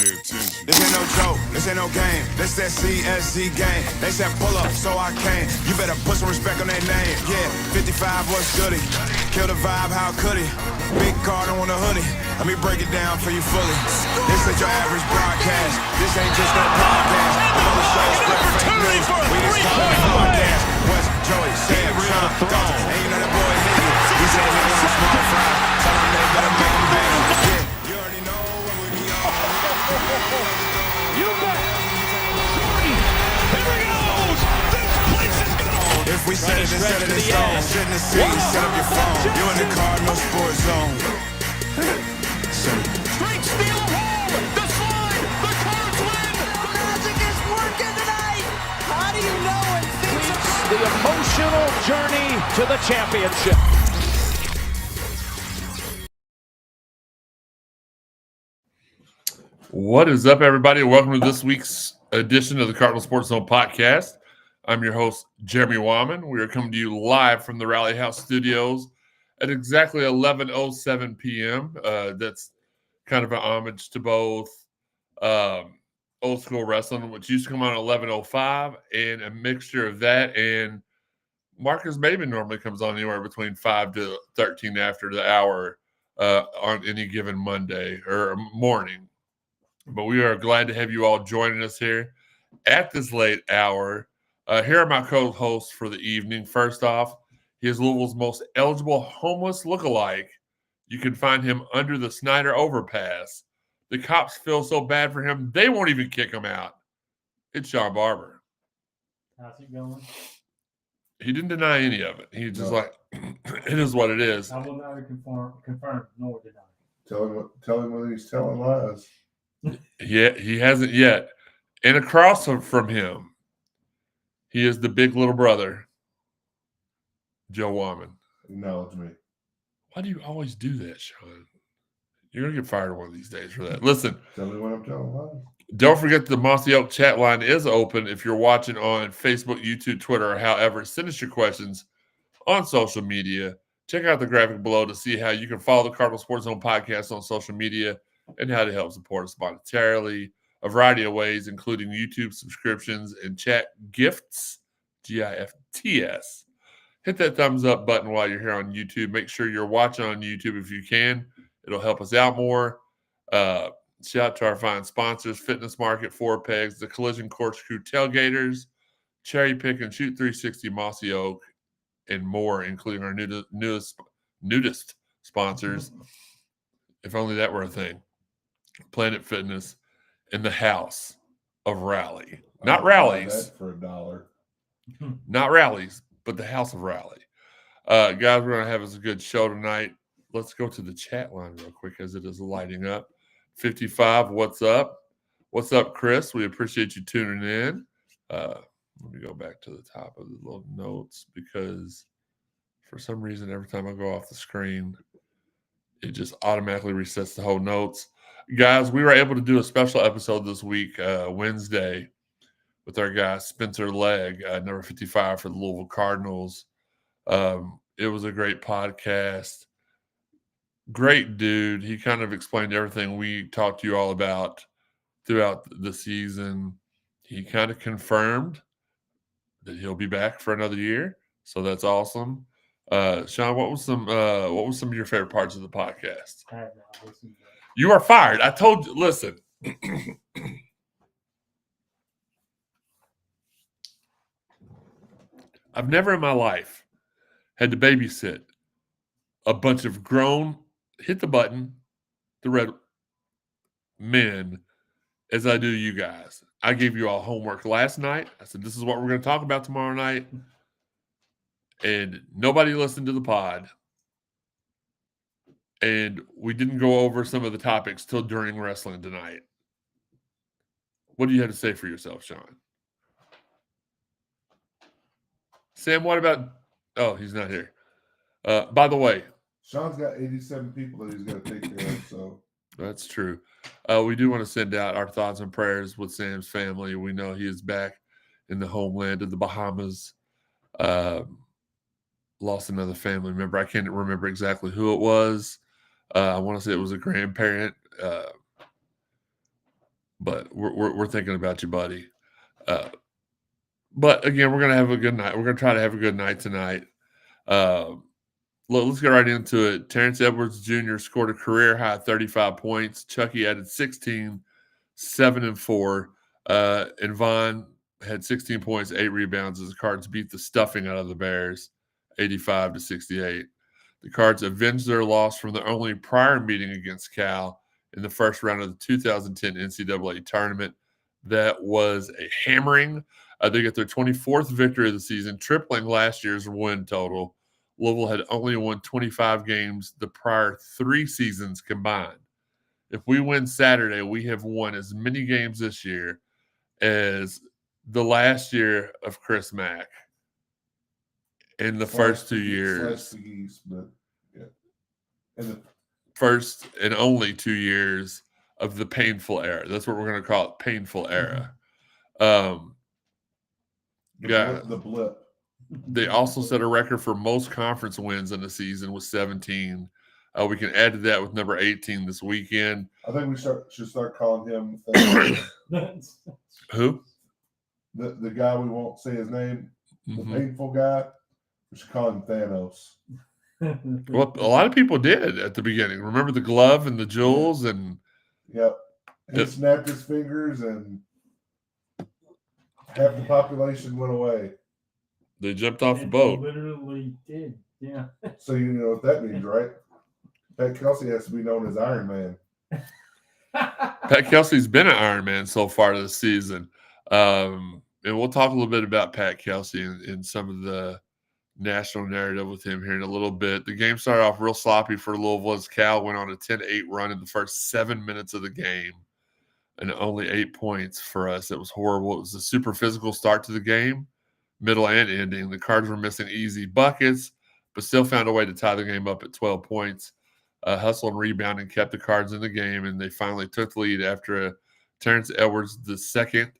Pay attention. This ain't no joke, this ain't no game. This that CSZ game. They said pull up, so I came. You better put some respect on their name. Yeah, 55 was goody. Kill the vibe, how could he? Big Cardinal on a hoodie. Let me break it down for you fully. This ain't your average broadcast. This ain't just no podcast. I'm on the show, spread fake news. We just call it podcast. West Joey Shawn, and you know that boy hit you. He said he want a small fry. Tell him they better make him big. Yeah, you already know what we be on. You bet. Jordan, here he goes. This place is gonna. If we set it instead of the stone, sit in the seat, set up your phone. You in the Cardinal Sports Zone. Straight steal home. The slide. The Cards win. Magic is working tonight. How do you know when things are The emotional journey to the championship. What is up, everybody? Welcome to this week's edition of the Cardinal Sports Zone podcast. I'm your host, Jeremy Wyman. We are coming to you live from the Rally House Studios at exactly 11:07 p.m. That's kind of an homage to both old school wrestling, which used to come on at 11:05, and a mixture of that and Marcus Maben normally comes on anywhere between 5 to 13 after the hour on any given Monday or morning. But we are glad to have you all joining us here at this late hour. Here are my co-hosts for the evening. First off, he is Louisville's most eligible homeless lookalike. You can find him under the Snyder overpass. The cops feel so bad for him, they won't even kick him out. It's Sean Barber. How's it going? He didn't deny any of it. He's just like, it is what it is. I will neither confirm nor deny. Tell him when he's telling lies. Yeah, he hasn't yet. And across from him, he is the big little brother, Joe Wyman. Acknowledge me. Why do you always do that, Sean? You're going to get fired one of these days for that. Listen. Tell me when I'm telling lies. Don't forget the Mossy Oak chat line is open if you're watching on Facebook, YouTube, Twitter, or however. Send us your questions on social media. Check out the graphic below to see how you can follow the Cardinal Sports Zone podcast on social media and how to help support us monetarily. A variety of ways, including YouTube subscriptions and chat gifts, GIFTS. Hit that thumbs up button while you're here on YouTube. Make sure you're watching on YouTube if you can. It'll help us out more. Shout out to our fine sponsors, Fitness Market, Four Pegs, the Collision Corkscrew Tailgaters, Cherry Pick and Shoot 360, Mossy Oak, and more, including our nudist sponsors. If only that were a thing. Planet Fitness and the House of Rally. Not rallies. That for $1. Not rallies, but the House of Rally. Guys, we're going to have us a good show tonight. Let's go to the chat line real quick as it is lighting up. 55, what's up? What's up, Chris? We appreciate you tuning in. Let me go back to the top of the little notes because for some reason, every time I go off the screen, it just automatically resets the whole notes. Guys, we were able to do a special episode this week, Wednesday, with our guy Spencer Legg, number 55 for the Louisville Cardinals. It was a great podcast. Great dude. He kind of explained everything we talked to you all about throughout the season. He kind of confirmed that he'll be back for another year, so that's awesome. Sean, what was some of your favorite parts of the podcast? You are fired. I told you. Listen. I've never in my life had to babysit a bunch of grown, hit the button, the red men as I do you guys. I gave you all homework last night. I said, this is what we're going to talk about tomorrow night. And nobody listened to the pod. And we didn't go over some of the topics till during wrestling tonight. What do you have to say for yourself, Sean? Sam, what about... Oh, he's not here. By the way... Sean's got 87 people that he's got to take care of, so... That's true. We do want to send out our thoughts and prayers with Sam's family. We know he is back in the homeland of the Bahamas. Lost another family member. I can't remember exactly who it was. I want to say it was a grandparent. but we're thinking about you, buddy. But again, we're gonna have a good night. We're gonna try to have a good night tonight. Let's get right into it. Terrence Edwards Jr. scored a career high 35 points. Chucky added 16, 7 and 4. And Vaughn had 16 points, 8 rebounds as the Cards beat the stuffing out of the Bears, 85-68. The Cards avenged their loss from their only prior meeting against Cal in the first round of the 2010 NCAA tournament. That was a hammering. They get their 24th victory of the season, tripling last year's win total. Louisville had only won 25 games the prior 3 seasons combined. If we win Saturday, we have won as many games this year as the last year of Chris Mack in the first 2 years. First and only 2 years of the painful era. That's what we're going to call it, painful era. The blip. They also set a record for most conference wins in the season with 17. We can add to that with number 18 this weekend. I think we should start calling him Thanos. Who? The guy we won't say his name, the Mhm. painful guy. We should call him Thanos. Well, a lot of people did at the beginning. Remember the glove and the jewels and Yep. He snapped his fingers and half the population went away. they jumped off the It boat. Literally did. Yeah. So you know what that means, right? Pat Kelsey has to be known as Iron Man. Pat Kelsey's been an Iron Man so far this season. And we'll talk a little bit about Pat Kelsey and some of the national narrative with him here in a little bit. The game started off real sloppy for Louisville as Cal went on a 10-8 run in the first 7 minutes of the game and only 8 points for us. It was horrible. It was a super physical start to the game, middle and ending. The Cards were missing easy buckets, but still found a way to tie the game up at 12 points. Hustle and rebounding kept the Cards in the game, and they finally took the lead after Terrence Edwards, the second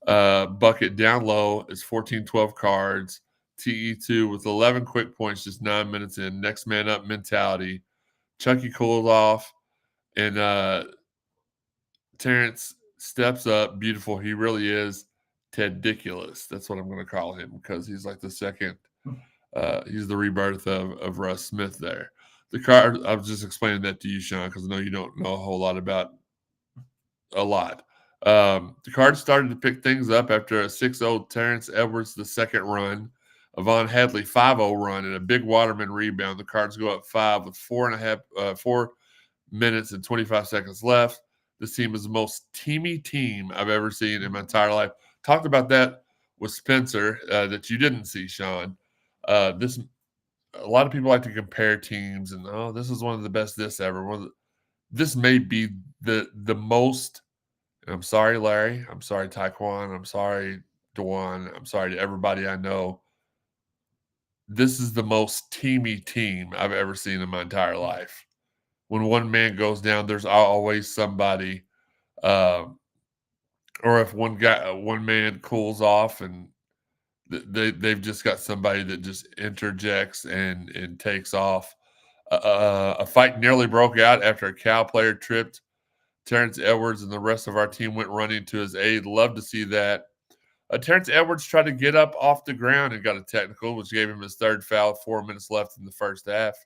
bucket down low, is 14-12 Cards. TE2 with 11 quick points just 9 minutes in. Next man up mentality. Chucky cooled off, and Terrence steps up. Beautiful. He really is Teddiculous. That's what I'm going to call him because he's like the second. He's the rebirth of Russ Smith there. The Card, I was just explaining that to you, Sean, because I know you don't know a whole lot about a lot. The Cards started to pick things up after a 6-0 Terrence Edwards the second run. A Von Hadley 5-0 run and a big Waterman rebound. The Cards go up 5 with 4 minutes and 25 seconds left. This team is the most teamy team I've ever seen in my entire life. Talked about that with Spencer that you didn't see, Sean. A lot of people like to compare teams and, this is one of the best this ever. This may be the most, and I'm sorry, Larry. I'm sorry, Taekwon. I'm sorry, Dewan. I'm sorry to everybody I know. This is the most teamy team I've ever seen in my entire life. When one man goes down, there's always somebody, or if one man cools off, and they've just got somebody that just interjects and takes off. A fight nearly broke out after a Cal player tripped Terrence Edwards, and the rest of our team went running to his aid. Love to see that. Terrence Edwards tried to get up off the ground and got a technical, which gave him his third foul, 4 minutes left in the first half.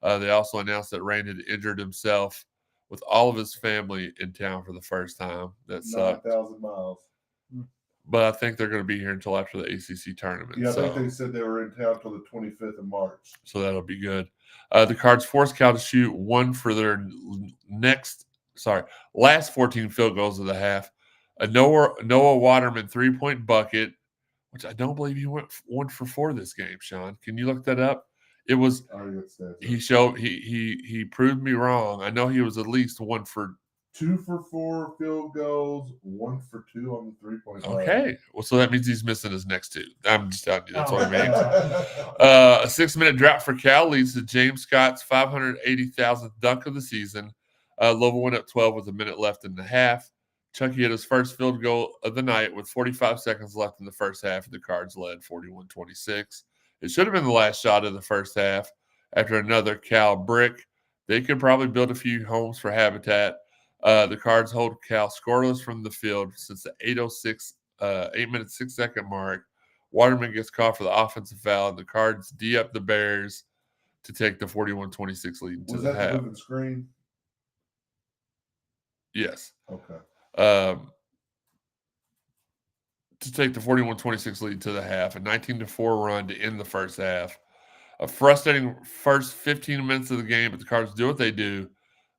They also announced that Rain had injured himself with all of his family in town for the first time. That sucked. 9,000 miles. But I think they're going to be here until after the ACC tournament. Yeah, I think they said they were in town till the 25th of March. So that'll be good. The Cards forced Cal to shoot one for their last 14 field goals of the half. A Noah Waterman 3-point bucket, which I don't believe he went 1 for 4 this game, Sean. Can you look that up? It was he proved me wrong. I know he was at least 1 for 2 for 4 field goals, 1 for 2 on the 3-point line. Okay. Well, so that means he's missing his next 2. I'm just telling you. That's what I mean. A 6-minute drought for Cal leads to James Scott's 580,000th dunk of the season. Louisville went up 12 with a minute left in the half. Chucky had his first field goal of the night with 45 seconds left in the first half, and the Cards led 41-26. It should have been the last shot of the first half. After another Cal brick, they could probably build a few homes for Habitat. The Cards hold Cal scoreless from the field since the 8 minute 6 second mark. Waterman gets called for the offensive foul, and the Cards D up the Bears to take the 41-26 lead to Was the that half. the moving screen? Yes. Okay. To take the 41-26 lead to the half, a 19-4 run to end the first half. A frustrating first 15 minutes of the game, but the Cards do what they do.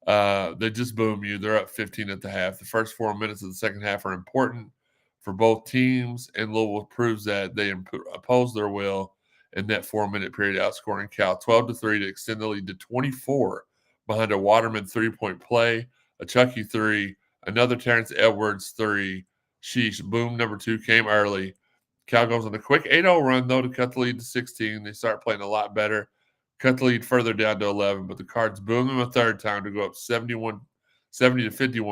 They just boom you. They're up 15 at the half. The first 4 minutes of the second half are important for both teams, and Louisville proves that they oppose their will in that 4-minute period, outscoring Cal 12-3 to extend the lead to 24 behind a Waterman 3-point play, a Chucky 3, another Terrence Edwards 3. Sheesh, boom, number 2 came early. Cal goes on a quick 8-0 run, though, to cut the lead to 16. They start playing a lot better, cut the lead further down to 11, but the Cards boom them a third time to go up 70-51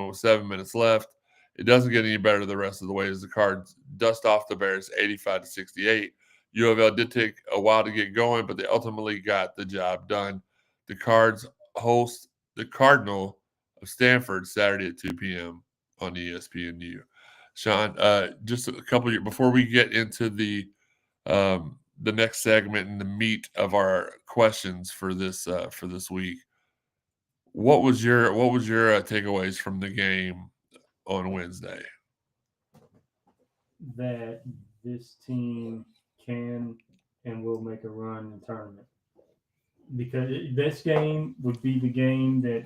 with 7 minutes left. It doesn't get any better the rest of the way as the Cards dust off the Bears 85-68. U of L did take a while to get going, but they ultimately got the job done. The Cards host the Cardinal of Stanford Saturday at 2 p.m. on ESPNU. Shawn, just a couple years before we get into the next segment and the meat of our questions for this week, what was your takeaways from the game on Wednesday? That this team can and will make a run in the tournament, because this game would be the game that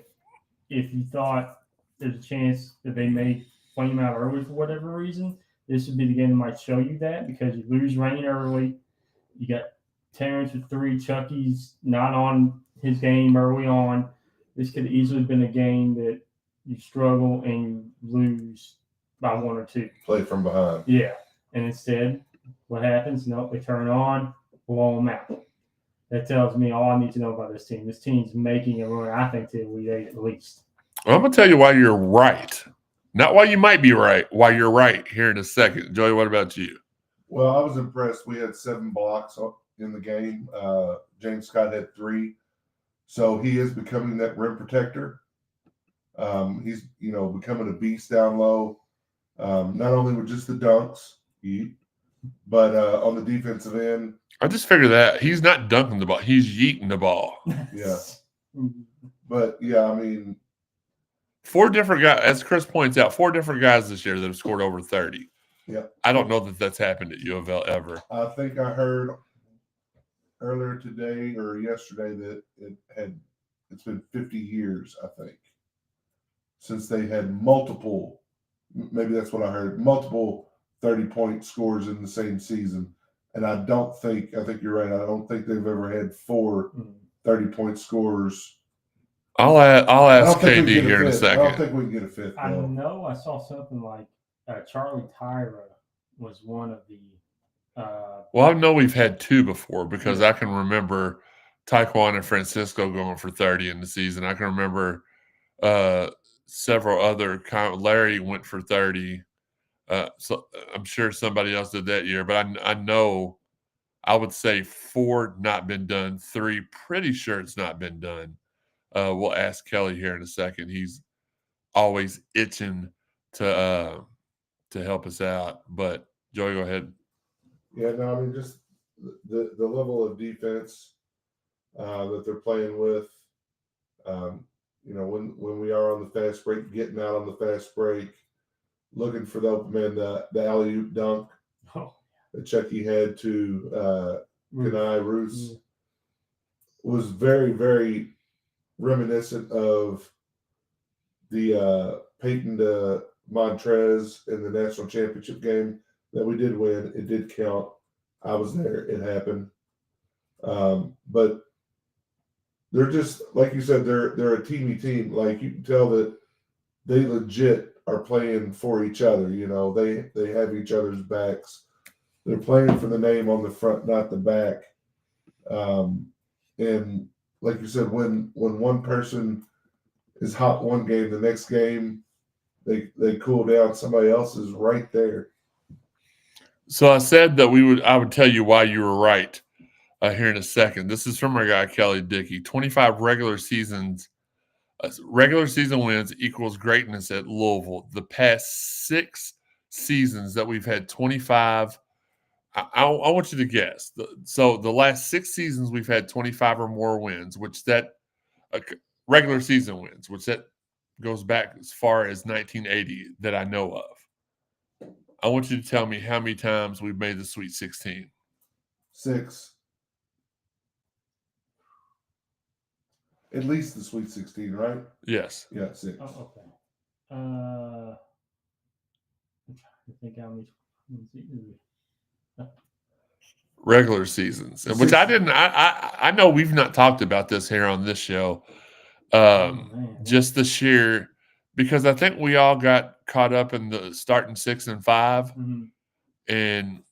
if you thought there's a chance that they may flame out early for whatever reason, this would be the game that might show you that, because you lose Rain early. You got Terrence with 3. Chucky's not on his game early on. This could have easily been a game that you struggle and you lose by 1 or 2. Play from behind. Yeah. And instead, what happens? No, they turn on, blow them out. That tells me all I need to know about this team. This team's making a run, I think, to the Elite Eight at least. I'm going to tell you why you're right. Not why you might be right, why you're right here in a second. Joey, what about you? Well, I was impressed. We had 7 blocks in the game. James Scott had 3. So he is becoming that rim protector. He's, becoming a beast down low, not only with just the dunks, but on the defensive end. I just figured that he's not dunking the ball. He's yeeting the ball. Yeah. But, yeah, I mean. 4 different guys, as Chris points out, 4 different guys this year that have scored over 30. Yeah. I don't know that that's happened at U of L ever. I think I heard earlier today or yesterday that it's been 50 years, I think, since they had multiple, maybe that's what I heard, multiple 30-point scores in the same season. And I think you're right. I don't think they've ever had 4 30-point scores. I'll ask KD here in a second. I don't think we can get a 5th. I know I saw something like Charlie Tyra was one of the. Well, I know we've had 2 before, because I can remember Taekwon and Francisco going for 30 in the season. I can remember several other. Larry went for 30. So I'm sure somebody else did that year, but I know I would say 4 not been done, 3 pretty sure it's not been done. We'll ask Kelly here in a second. He's always itching to help us out. But Joey, go ahead. Yeah, no, I mean, just the level of defense that they're playing with. When we are on the fast break, getting out on the fast break, looking for the open man, the alley-oop dunk that Chucky had to Kenai Roos was very, very reminiscent of the Peyton to Montrez in the national championship game that we did win. It did count. I was there. It happened. But they're just, like you said, they're a teamy team. Like, you can tell that they legit are playing for each other. They have each other's backs. They're playing for the name on the front, not the back. And like you said, when one person is hot one game, the next game they cool down. Somebody else is right there. So I said that I would tell you why you were right here in a second. This is from our guy Kelly Dickey. 25 regular seasons Regular season wins equals greatness at Louisville. The past 6 seasons that we've had 25. I want you to guess. So the last 6 seasons we've had 25 or more wins, which that regular season wins, which that goes back as far as 1980 that I know of. I want you to tell me how many times we've made the Sweet 16. 6. At least the Sweet 16, right? Yes. Yeah, 6. Oh, okay. I'm trying to think how many. Regular seasons, which I didn't. I know we've not talked about this here on this show. Just the sheer, because I think we all got caught up in the starting 6 and 5, and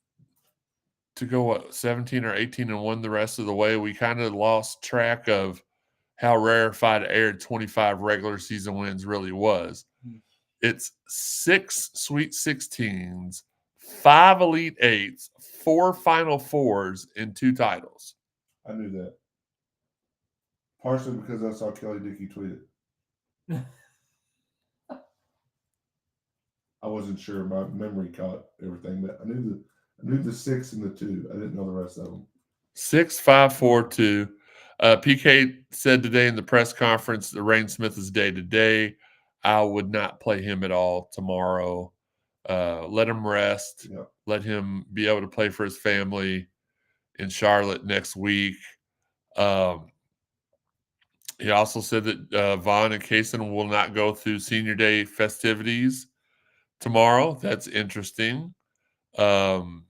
to go 17 or 18 and 1 the rest of the way, we kind of lost track of how rarefied air 25 regular season wins really was. It's 6 Sweet 16s, 5 Elite 8s, 4 Final Fours, and 2 titles. I knew that. Partially because I saw Kelly Dickey tweet it. I wasn't sure. My memory caught everything, but I knew the 6 and the 2. I didn't know the rest of them. 6, 5, 4, 2. PK said today in the press conference that Rain Smith is day to day. I would not play him at all tomorrow. Let him rest. Yep. Let him be able to play for his family in Charlotte next week. He also said that Vaughn and Kaysen will not go through Senior Day festivities tomorrow. That's interesting. Also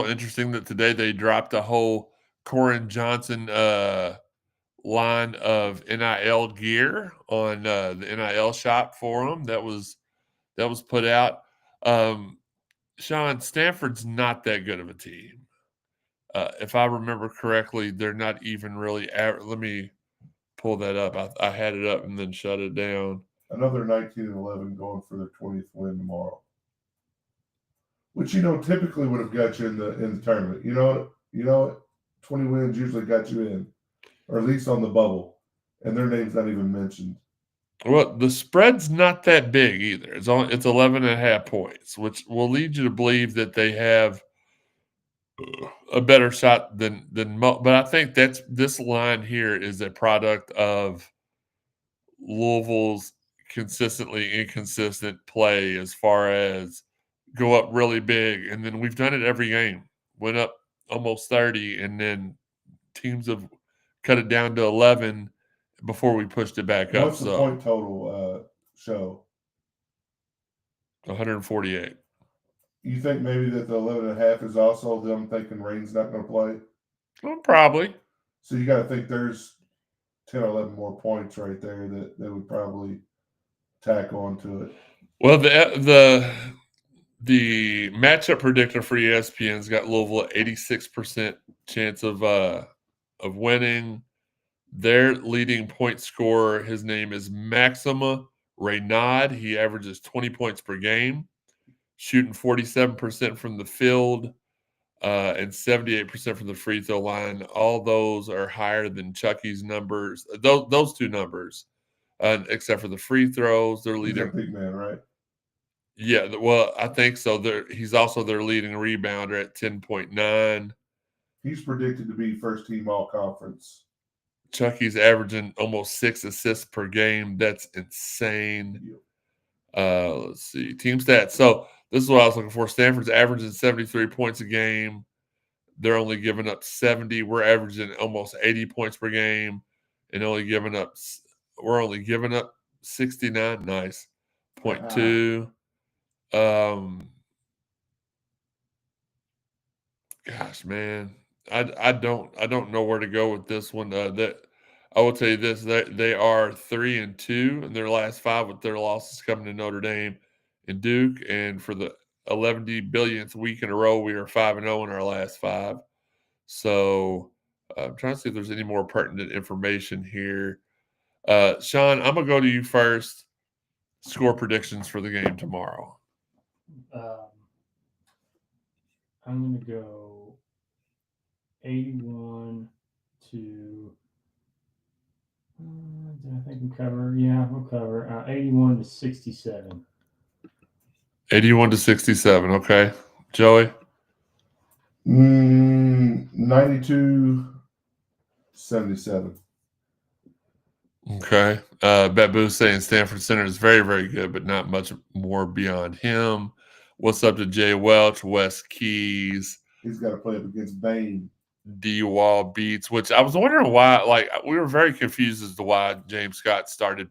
interesting that today they dropped a whole Corin Johnson line of NIL gear on the NIL shop for them. That was put out. Shawn, Stanford's not that good of a team. If I remember correctly, they're not even really let me pull that up. I had it up and then shut it down. Another 19-11 going for their 20th win tomorrow, which typically would have got you in the tournament. 20 wins usually got you in, or at least on the bubble, and their name's not even mentioned. Well, the spread's not that big either. It's 11.5 points, which will lead you to believe that they have a better shot than but I think this line here is a product of Louisville's consistently inconsistent play as far as go up really big, and then we've done it every game. Went up almost 30, and then teams have cut it down to 11 before we pushed it back up. What's the point total show? 148. You think maybe that the 11.5 is also them thinking Rain's not going to play? Well, probably. So you got to think there's 10 or 11 more points right there that they would probably tack onto it. Well, the matchup predictor for ESPN's got Louisville at 86% chance of winning. Their leading point scorer, his name is Maxima Reynaud. He averages 20 points per game, shooting 47% from the field and 78% from the free throw line. All those are higher than Chucky's numbers. Those two numbers, except for the free throws. They're leading. He's a big man, right? Yeah, well, I think so. He's also their leading rebounder at 10.9. He's predicted to be first team all conference. Chucky's averaging almost 6 assists per game. That's insane. Let's see. Team stats. So this is what I was looking for. Stanford's averaging 73 points a game. They're only giving up 70. We're averaging almost 80 points per game and we're only giving up 69. Nice. 0.2. Gosh, man. I don't know where to go with this one. That I will tell you this: they are 3-2 in their last 5 with their losses coming to Notre Dame and Duke, and for the 11 billionth week in a row, we are 5-0 in our last 5. So I'm trying to see if there's any more pertinent information here. Shawn, I'm gonna go to you first. Score predictions for the game tomorrow. I'm gonna go 81 to I think we cover. Yeah, we'll cover 81-67. 81-67. Okay, Joey. 92-77. Okay. Babu saying Stanford Center is very, very good, but not much more beyond him. What's up to Jay Welch, Wes Keys? He's got to play up against Bain. D Wall beats, which I was wondering why. Like, we were very confused as to why James Scott started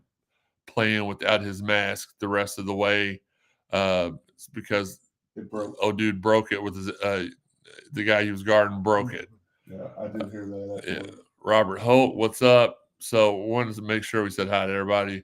playing without his mask the rest of the way. It's because dude broke it with his the guy he was guarding broke it. Yeah, I did hear that. Yeah. Robert Holt, what's up? So wanted to make sure we said hi to everybody.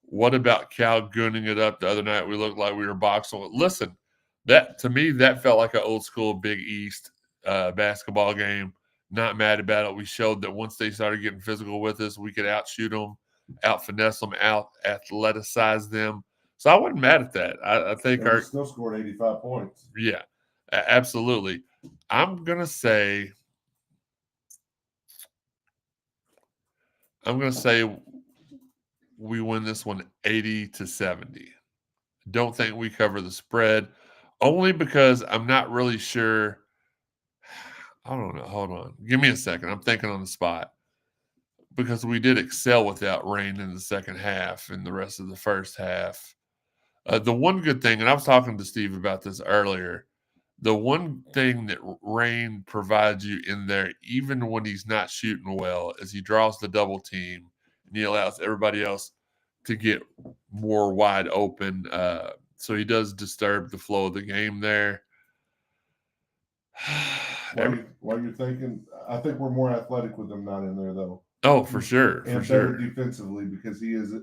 What about Cal gooning it up the other night? We looked like we were boxing. Listen, that to me that felt like an old school Big East basketball game. Not mad about it. We showed that once they started getting physical with us, we could outshoot them, out finesse them, out athleticize them. So I wasn't mad at that. I think we still scored 85 points. Yeah, absolutely. I'm gonna say we win this one 80-70. Don't think we cover the spread, only because I'm not really sure. I don't know. Hold on. Give me a second. I'm thinking on the spot. Because we did excel without rain in the second half and the rest of the first half. The one good thing, and I was talking to Steve about this earlier, the one thing that Rain provides you in there, even when he's not shooting well, is he draws the double team and he allows everybody else to get more wide open. So he does disturb the flow of the game there. While you're thinking, I think we're more athletic with him not in there, though. Oh, for sure. And for better defensively, because he's a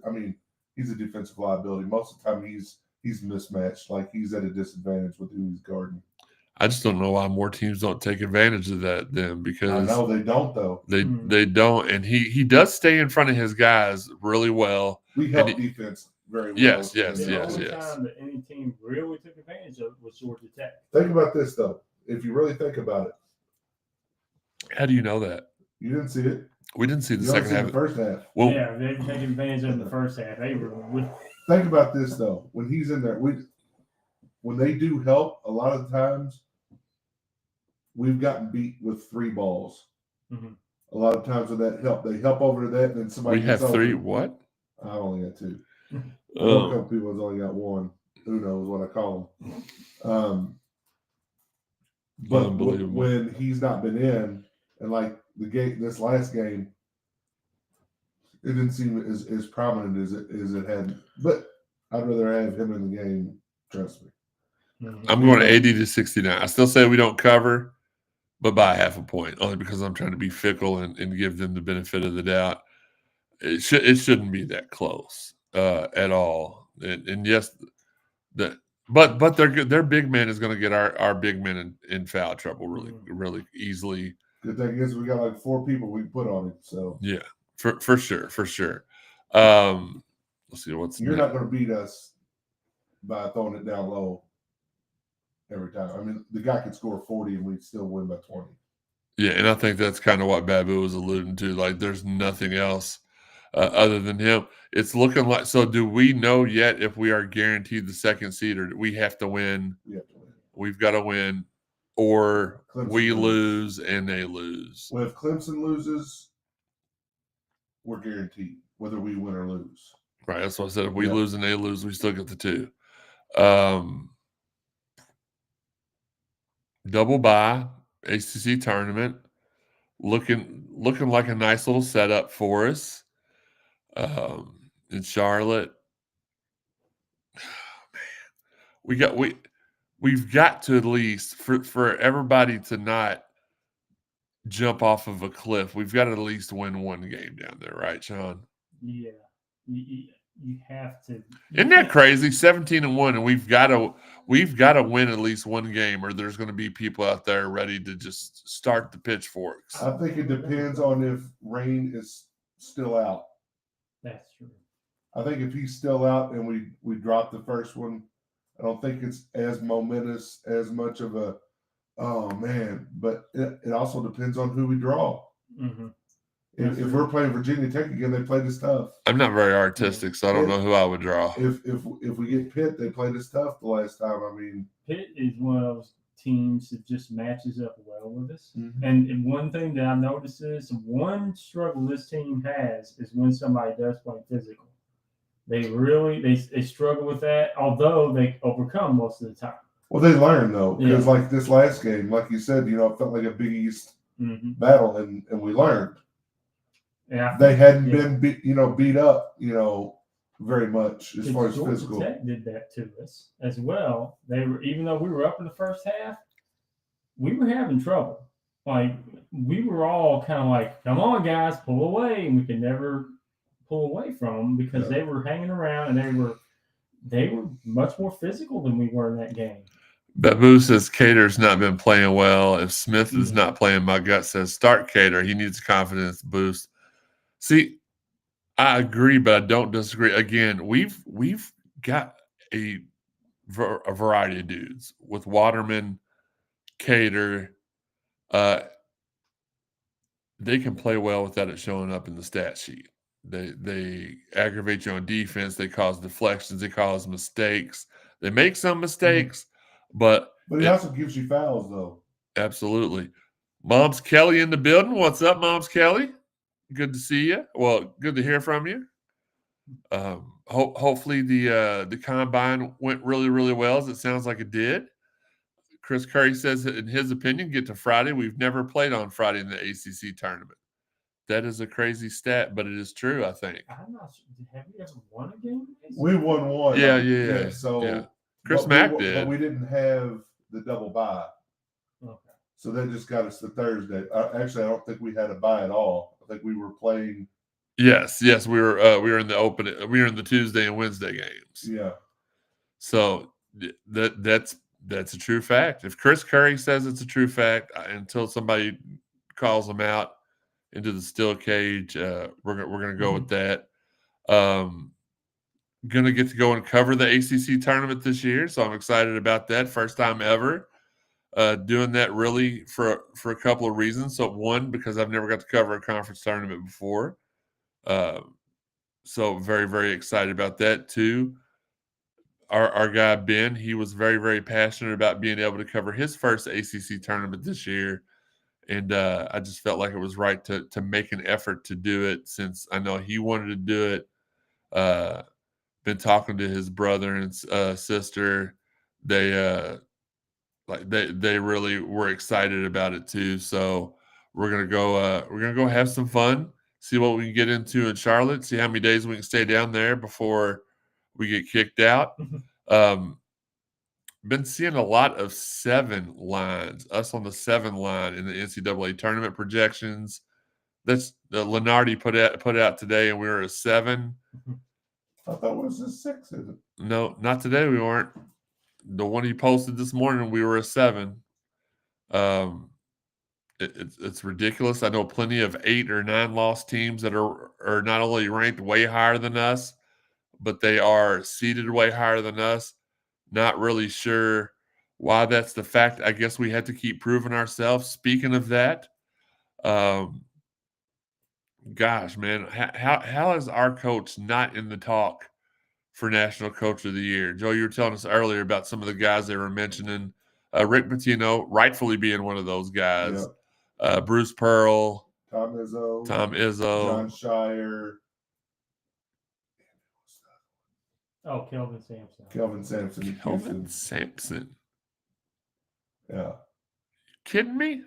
defensive liability. Most of the time he's mismatched. Like, he's at a disadvantage with who he's guarding. I just don't know why more teams don't take advantage of that then, because I know they don't, though. They don't, and he does stay in front of his guys really well. We help defense very well. Yes. The only time that any team really took advantage of was Georgia Tech. Think about this, though. If you really think about it. How do you know that? You didn't see it. We didn't see the second half. The first half. Well, yeah, they were taking advantage of the first half. Think about this, though. When he's in there, when they do help, a lot of the times we've gotten beat with 3 balls. Mm-hmm. A lot of times with that help, they help over to that, and then somebody. We have 3. What? I only got 2. A couple people has only got 1. Who knows what I call them? But when he's not been in, and like this last game, it didn't seem as prominent as it had. But I'd rather have him in the game. Trust me. I'm going 80-69. I still say we don't cover, but by half a point, only because I'm trying to be fickle and give them the benefit of the doubt. It shouldn't be that close at all. And yes, but their big man is going to get our big men in foul trouble really easily. Good thing is we got like 4 people we put on it. So yeah, for sure. Let's see what's. You're not going to beat us by throwing it down low every time. I mean, the guy could score 40 and we'd still win by 20. Yeah, and I think that's kind of what Babu was alluding to. Like, there's nothing else other than him. It's looking like. So, do we know yet if we are guaranteed the 2nd seed, or do we have to win? We have to win. We've got to win, or Clemson we lose and they lose. Well, if Clemson loses, we're guaranteed whether we win or lose. Right. That's what I said. If we lose and they lose, we still get the 2. Double bye, ACC tournament, looking like a nice little setup for us. In Charlotte, we've got to at least for everybody to not jump off of a cliff. We've got to at least win one game down there, right, Sean? Yeah, you have to. Isn't that crazy? 17-1, and we've got to win at least one game, or there's going to be people out there ready to just start the pitchforks. I think it depends on if Rain is still out. That's true. I think if he's still out and we drop the first one, I don't think it's as momentous, as much of a, oh man. But it also depends on who we draw. Mm-hmm. If we're playing Virginia Tech again, they played us tough. I'm not very artistic, so I don't know who I would draw. If we get Pitt, they played us tough the last time. I mean, Pitt is one of those teams that just matches up well with us. Mm-hmm. And one thing that I noticed is one struggle this team has is when somebody does play physical. They really they struggle with that, although they overcome most of the time. well, they learn though, because like this last game, like you said, it felt like a Big East battle, and we learned. And they hadn't been beat up, very much as far as Georgia physical. Tech did that to us as well. They were, even though we were up in the first half, we were having trouble. Like we were all kind of like, "Come on, guys, pull away," and we could never pull away from them because they were hanging around and they were much more physical than we were in that game. Babu says Cater's not been playing well. If Smith is not playing, my gut says start Cater. He needs a confidence boost. See, I agree, but I don't disagree. Again, we've got a variety of dudes with Waterman, Cater. They can play well without it showing up in the stat sheet. They aggravate you on defense. They cause deflections. They cause mistakes. They make some mistakes, but it also gives you fouls, though. Absolutely. Mom's Kelly in the building. What's up, Mom's Kelly? Good to see you. Well, good to hear from you. Hopefully the combine went really, really well, as it sounds like it did. Chris Curry says, in his opinion, get to Friday. We've never played on Friday in the ACC tournament. That is a crazy stat, but it is true, I think. I'm not sure. Have you ever won a game? We won one. Yeah. So Chris Mack did. But we didn't have the double bye. Okay. So that just got us to Thursday. Actually, I don't think we had a bye at all. I think we were playing. Yes, we were in the open. We were in the Tuesday and Wednesday games. Yeah. So that's a true fact. If Chris Curry says it's a true fact, until somebody calls him out into the steel cage, we're gonna go with that. Gonna get to go and cover the ACC tournament this year, so I'm excited about that. First time ever doing that, really, for a couple of reasons. So one, because I've never got to cover a conference tournament before, so very, very excited about that. Two, our guy Ben, he was very, very passionate about being able to cover his first ACC tournament this year. And I just felt like it was right to make an effort to do it, since I know he wanted to do it. Been talking to his brother and sister. They really were excited about it too. So we're gonna go have some fun, see what we can get into in Charlotte, see how many days we can stay down there before we get kicked out. Been seeing a lot of 7 lines, us on the 7 line in the NCAA tournament projections. That's Lenardi put out today, and we were a 7. I thought it was a 6. Is it? No, not today. We weren't. The one he posted this morning, we were a 7. It's ridiculous. I know plenty of 8 or 9 loss teams that are not only ranked way higher than us, but they are seeded way higher than us. Not really sure why that's the fact. I guess we had to keep proving ourselves. Speaking of that, gosh, man, how is our coach not in the talk for National Coach of the Year? Joe, you were telling us earlier about some of the guys they were mentioning. Rick Pitino rightfully being one of those guys. Yep. Bruce Pearl. Tom Izzo. John Shire. Oh, Kelvin Sampson. Kelvin Sampson. Yeah. Kidding me?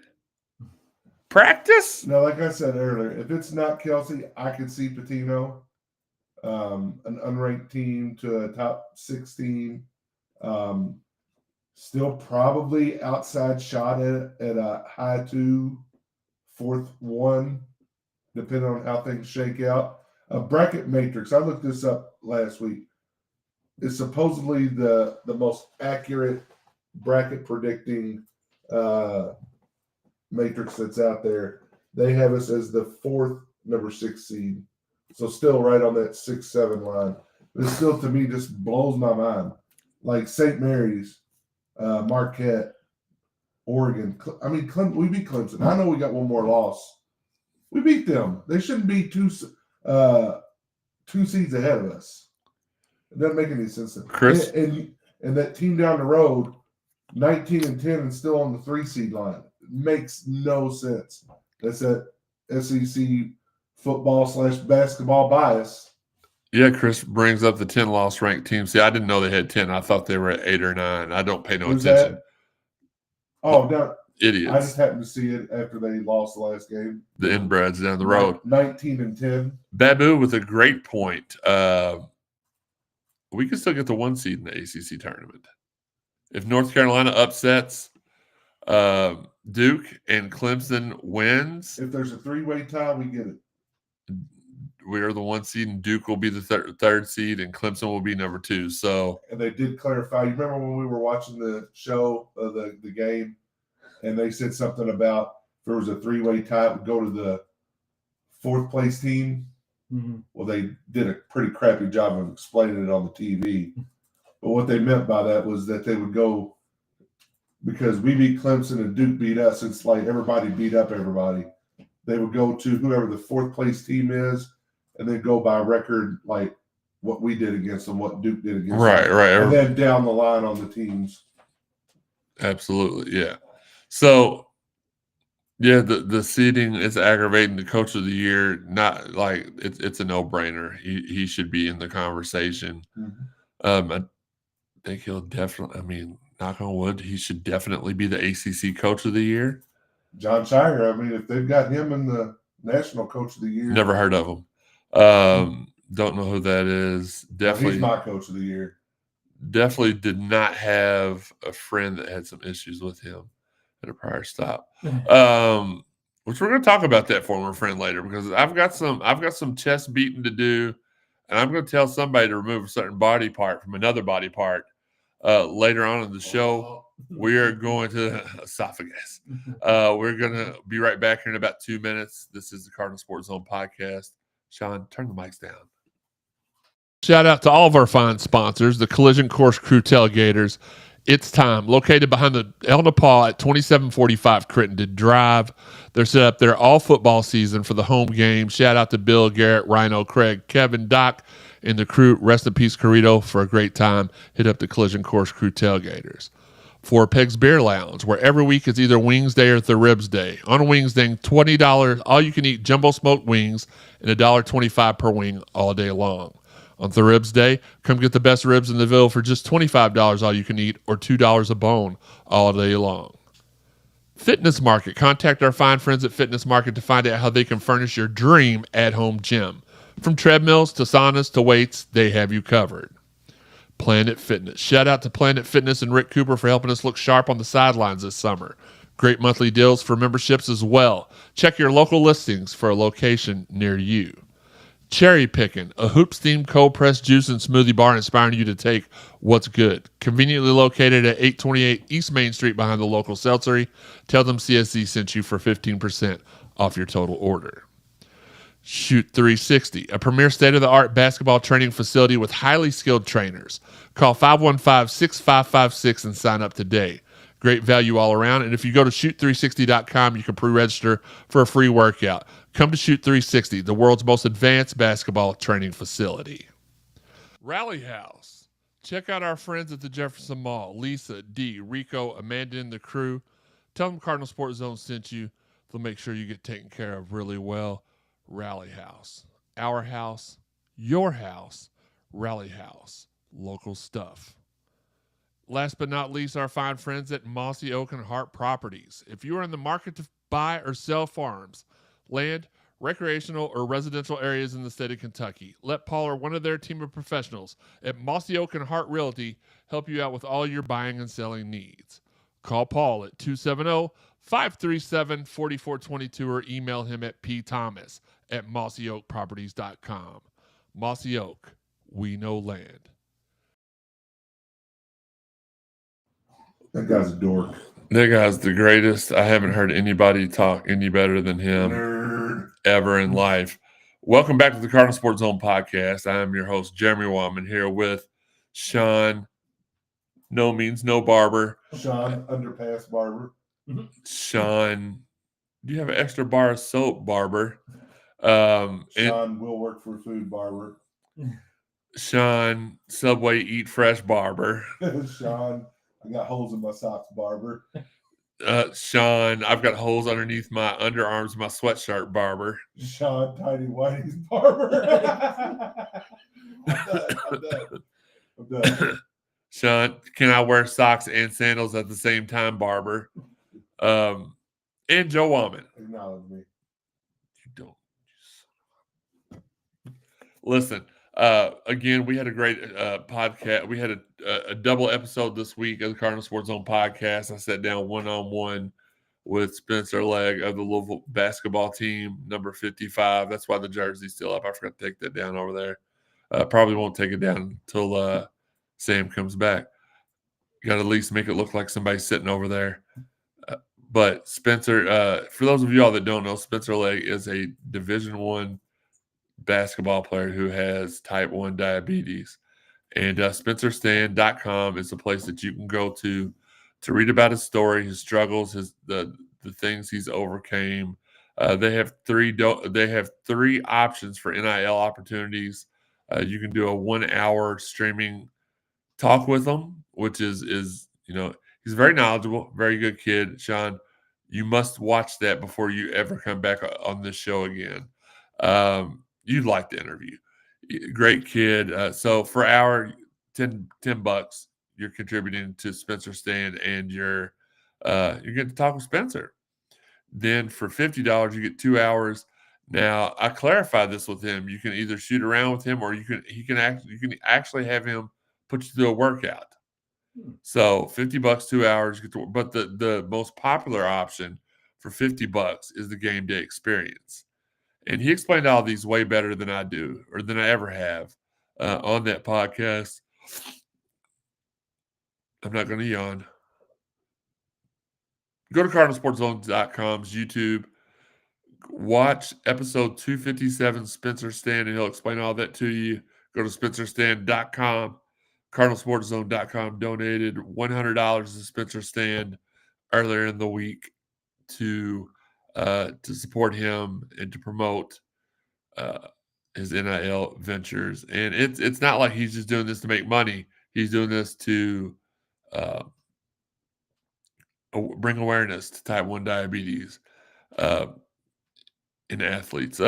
Practice? No, like I said earlier, if it's not Kelsey, I could see Pitino, an unranked team to a top 16. Still probably outside shot at a high 2, 4th 1, depending on how things shake out. A bracket matrix, I looked this up last week, is supposedly the most accurate bracket predicting matrix that's out there. They have us as the 4th number 6 seed. So still right on that 6-7 line. But it still, to me, just blows my mind. Like St. Mary's, Marquette, Oregon. I mean, we beat Clemson. I know we got one more loss We beat them. They shouldn't be two seeds ahead of us. It doesn't make any sense. Chris? And that team down the road, 19-10 and still on the 3-seed line. It makes no sense. That's that SEC football/basketball bias. Yeah, Chris brings up the 10-loss ranked team. See, I didn't know they had 10. I thought they were at 8 or 9. I don't pay no attention. That? Oh, no. Idiots. I just happened to see it after they lost the last game. The inbreds down the road. 19-10. Babu with a great point. We can still get the 1 seed in the ACC tournament. If North Carolina upsets Duke and Clemson wins. If there's a 3-way tie, we get it. We are the 1 seed, and Duke will be the third seed, and Clemson will be number 2. So, and they did clarify. You remember when we were watching the show, the game, and they said something about if there was a 3-way tie, it would go to the 4th place team. Mm-hmm. Well, they did a pretty crappy job of explaining it on the TV. But what they meant by that was that they would go because we beat Clemson and Duke beat us. It's like everybody beat up everybody. They would go to whoever the 4th place team is, and then go by record, like what we did against them, what Duke did against them. Right. And then down the line on the teams. Absolutely, yeah. So, yeah, the seeding is aggravating. The coach of the year, not like it's a no-brainer. He should be in the conversation. Mm-hmm. I think he'll definitely, I mean, knock on wood, he should definitely be the ACC coach of the year. John Shire, I mean, if they've got him in the national coach of the year. Never heard of him. Don't know who that is. Definitely, he's my coach of the year. Definitely did not have a friend that had some issues with him at a prior stop. Which we're going to talk about that former friend later because I've got some chest beating to do, and I'm going to tell somebody to remove a certain body part from another body part later on in the show. We are going to esophagus. We're going to be right back here in about 2 minutes. This is the Cardinal Sports Zone podcast. Sean, turn the mics down. Shout out to all of our fine sponsors, the Collision Course Crew Tailgaters. It's time. Located behind the El Nepal at 2745 Crittenden Drive. They're set up there all football season for the home game. Shout out to Bill, Garrett, Rhino, Craig, Kevin, Doc, and the crew. Rest in peace, Corrito, for a great time. Hit up the Collision Course Crew Tailgaters. Four Pegs Beer Lounge, where every week is either Wings Day or the Ribs Day. On Wings Day, $20 all-you-can-eat jumbo smoked wings and $1.25 per wing all day long. On the Ribs Day, come get the best ribs in the Ville for just $25 all you can eat or $2 a bone all day long. Fitness Market. Contact our fine friends at Fitness Market to find out how they can furnish your dream at-home gym. From treadmills to saunas to weights, they have you covered. Planet Fitness. Shout out to Planet Fitness and Rick Cooper for helping us look sharp on the sidelines this summer. Great monthly deals for memberships as well. Check your local listings for a location near you. Cherry Pickin', a hoops-themed cold-pressed juice and smoothie bar inspiring you to take what's good. Conveniently located at 828 East Main Street behind the local seltzery. Tell them CSZ sent you for 15% off your total order. Shoot 360, a premier state-of-the-art basketball training facility with highly skilled trainers. Call 515-6556 and sign up today. Great value all around. And if you go to shoot360.com, you can pre-register for a free workout. Come to Shoot 360, the world's most advanced basketball training facility. Rally House. Check out our friends at the Jefferson Mall. Lisa, Dee, Rico, Amanda, and the crew. Tell them Cardinal Sports Zone sent you. They'll make sure you get taken care of really well. Rally House. Our house. Your house. Rally House. Local stuff. Last but not least, our fine friends at Mossy Oak and Hart Properties. If you are in the market to buy or sell farms, land, recreational, or residential areas in the state of Kentucky, let Paul or one of their team of professionals at Mossy Oak and Hart Realty help you out with all your buying and selling needs. Call Paul at 270-537-4422 or email him at pthomas@mossyoakproperties.com. Mossy Oak, we know land. That guy's a dork. That guy's the greatest. I haven't heard anybody talk any better than him ever in life. Welcome back to the Cardinal Sports Zone podcast. I am your host, Jeremy Wallman, here with Sean, no means no barber. Sean, underpass barber. Sean, Do you have an extra bar of soap, barber? Sean will work for food, barber. Sean, Subway, eat fresh, barber. Sean, I got holes in my socks, barber. Sean, I've got holes underneath my underarms, my sweatshirt, barber. Sean, Tiny Whitey's barber. I'm done. Sean, can I wear socks and sandals at the same time, barber? And Joe Wallman. Acknowledge me. You don't. Listen, again, we had a great podcast. We had a double episode this week of the Cardinal Sports Zone podcast. I sat down one-on-one with Spencer Legg of the Louisville basketball team, number 55. That's why the jersey's still up. I forgot to take that down over there. Probably won't take it down until Sam comes back. Got to at least make it look like somebody's sitting over there. But Spencer, for those of you all that don't know, Spencer Legg is a Division I basketball player who has type 1 diabetes. And SpencerStan.com is a place that you can go to read about his story, his struggles, the things he's overcame. They have three options for NIL opportunities. You can do a 1-hour streaming talk with him, which is he's very knowledgeable, very good kid. Sean, you must watch that before you ever come back on this show again. You'd like the interview. Great kid. So for our $10, you're contributing to Spencer Stand, and you're getting to talk with Spencer. Then for $50, you get 2 hours. Now I clarified this with him. You can either shoot around with him, or you can actually have him put you through a workout. So $50, 2 hours. But the most popular option for $50 is the game day experience. And he explained all these way better than I do, or than I ever have on that podcast. I'm not going to yawn. Go to CardinalSportsZone.com's YouTube. Watch episode 257, Spencer Stand, and he'll explain all that to you. Go to SpencerStan.com. CardinalSportsZone.com donated $100 to Spencer Stand earlier in the week to support him and to promote his NIL ventures. And it's not like he's just doing this to make money. He's doing this to bring awareness to type 1 diabetes in athletes.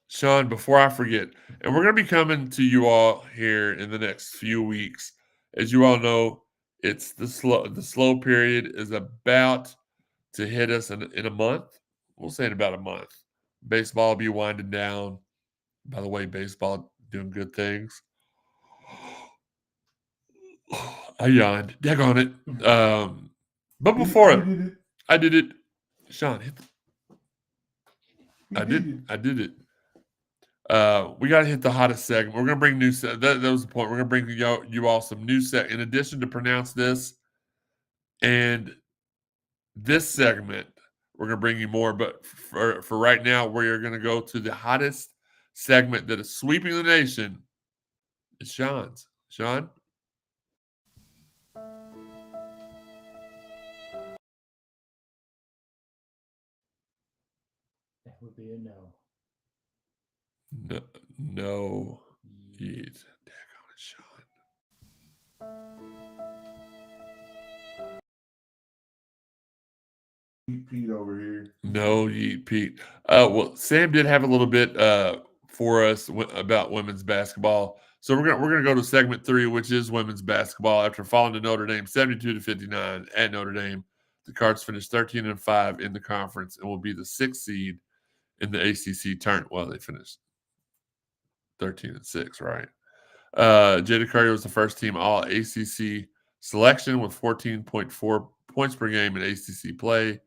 Sean, before I forget, and we're going to be coming to you all here in the next few weeks. As you all know, it's the slow period is about to hit us in a month. We'll say in about a month. Baseball will be winding down. By the way, baseball doing good things. I yawned. Daggone it. But before I did it. Sean, I did it. We got to hit the hottest segment. We're going to bring new that was the point. We're going to bring you all some new set. In addition to pronounce this and this segment, we're going to bring you more. But for right now, we are going to go to the hottest segment that is sweeping the nation. It's Sean's. Sean? That would be a no. No. Yeet. Daggone it, Sean. Pete over here. No, Yeet Pete. Well, Sam did have a little bit for us about women's basketball. So we're gonna go to segment 3, which is women's basketball. After falling to Notre Dame 72-59 at Notre Dame, the Cards finished 13-5 in the conference and will be the 6th seed in the ACC tourney. Well, they finished 13-6, right? Jada Curry was the first team all ACC selection with 14.4 points per game in ACC play.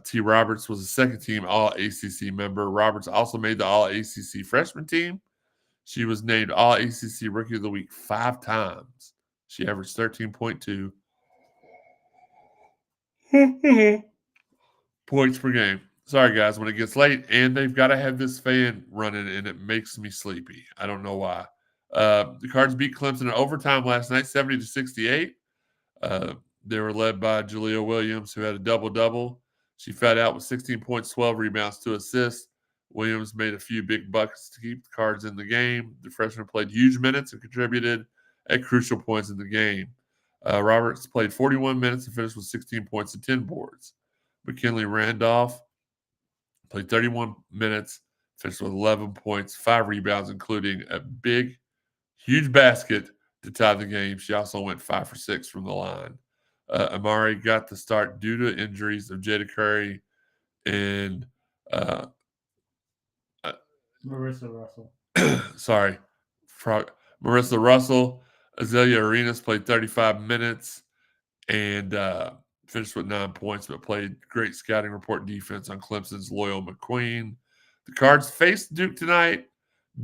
T. Roberts was the second team all ACC member. Roberts also made the all ACC freshman team. She was named all ACC Rookie of the Week 5 times. She averaged 13.2 points per game. Sorry, guys, when it gets late, and they've got to have this fan running, and it makes me sleepy. I don't know why. The Cards beat Clemson in overtime last night, 70-68. They were led by Jalea Williams, who had a double-double. She fed out with 16 points, 12 rebounds, 2 assists. Williams made a few big buckets to keep the Cards in the game. The freshman played huge minutes and contributed at crucial points in the game. Roberts played 41 minutes and finished with 16 points and 10 boards. McKinley Randolph played 31 minutes, finished with 11 points, 5 rebounds, including a big, huge basket to tie the game. She also went 5 for 6 from the line. Amari got the start due to injuries of Jada Curry and Marissa Russell. sorry, Marissa Russell. Azalea Arenas played 35 minutes and finished with 9 points, but played great scouting report defense on Clemson's Loyal McQueen. The Cards faced Duke tonight.